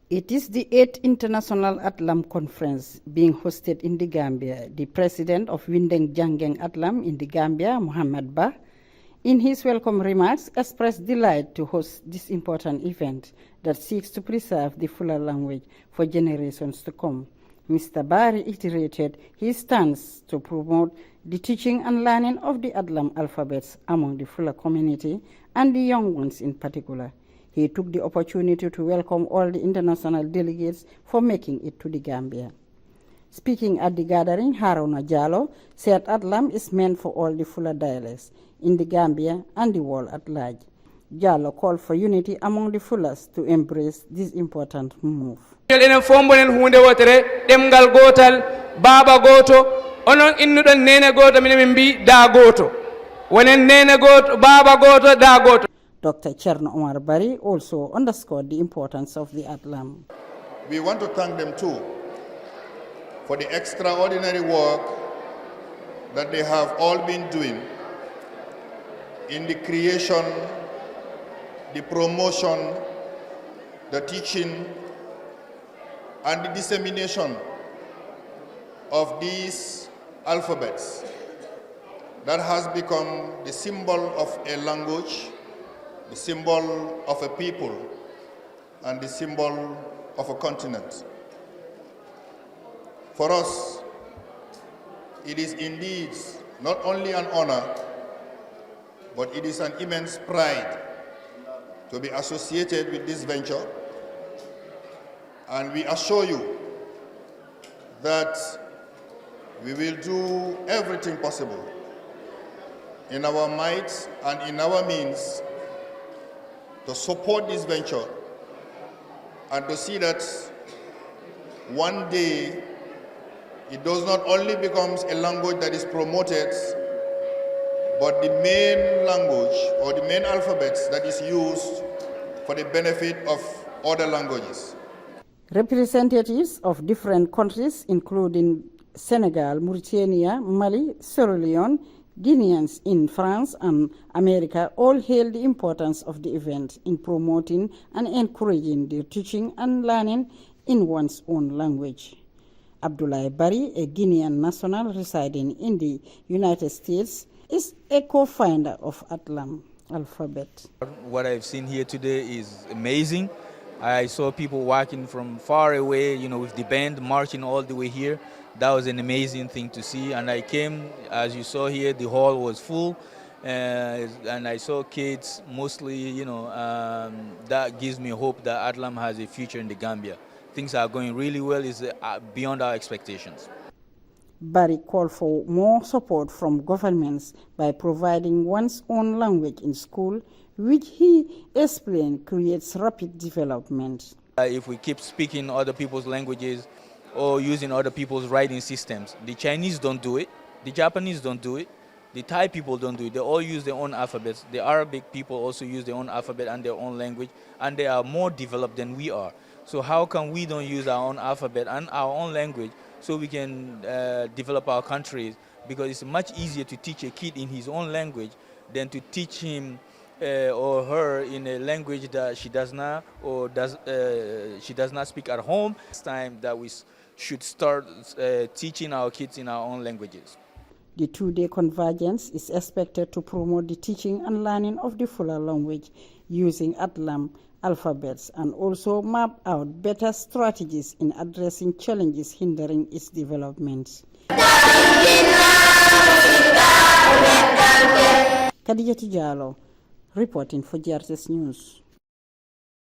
It is the 8th International Atlam Conference being hosted in the Gambia. The president of Windeng Jangeng Atlam in the Gambia, Muhammad Ba, in his welcome remarks, expressed delight to host this important event that seeks to preserve the Fula language for generations to come. Mr. Ba reiterated his stance to promote the teaching and learning of the Atlam alphabets among the Fula community and the young ones in particular. He took the opportunity to welcome all the international delegates for making it to the Gambia. Speaking at the gathering, Haruna Jallo said Atlam is meant for all the Fula dialects in the Gambia and the world at large. Jallo called for unity among the Fulas to embrace this important move. Baba goto onon innudon nene goto min mbi da goto wonen nene goto baba goto da goto. Dr. 𞤧𞢢𝞂 Bari also underscored the importance of the Atlam. We want to thank them too for the extraordinary work that they have all been doing in the creation, the promotion, the teaching, and the dissemination of these alphabets that has become the symbol of a language, the symbol of a people, and the symbol of a continent. For us, it is indeed not only an honor, but it is an immense pride to be associated with this venture. And we assure you that we will do everything possible in our might and in our means to support this venture and to see that one day it does not only become a language that is promoted, but the main language or the main alphabets that is used for the benefit of other languages. Representatives of different countries, including Senegal, Mauritania, Mali, Sierra Leone, Guineans in France and America, all hail the importance of the event in promoting and encouraging the teaching and learning in one's own language. Abdoulaye Bari, a Guinean national residing in the United States, is a co-founder of Atlam alphabet. What I've seen here today is amazing. I saw people walking from far away, with the band marching all the way here. That was an amazing thing to see. And I came, as you saw here, the hall was full. And I saw kids mostly, that gives me hope that Atlam has a future in the Gambia. Things are going really well, it's beyond our expectations. Barry called for more support from governments by providing one's own language in school, which he explained creates rapid development. If we keep speaking other people's languages or using other people's writing systems, the Chinese don't do it, the Japanese don't do it, the Thai people don't do it. They all use their own alphabets. The Arabic people also use their own alphabet and their own language, and they are more developed than we are. So how come we don't use our own alphabet and our own language so we can develop our countries? Because it's much easier to teach a kid in his own language than to teach him or her in a language that she does not she does not speak at home. It's time that we should start teaching our kids in our own languages. The two-day convergence is expected to promote the teaching and learning of the Fula language using Atlam alphabets and also map out better strategies in addressing challenges hindering its development. 𝤧𞢢𝞂𝞪𝤫 Jallo, reporting for 𝤧𝤢𝞪𝞫 News.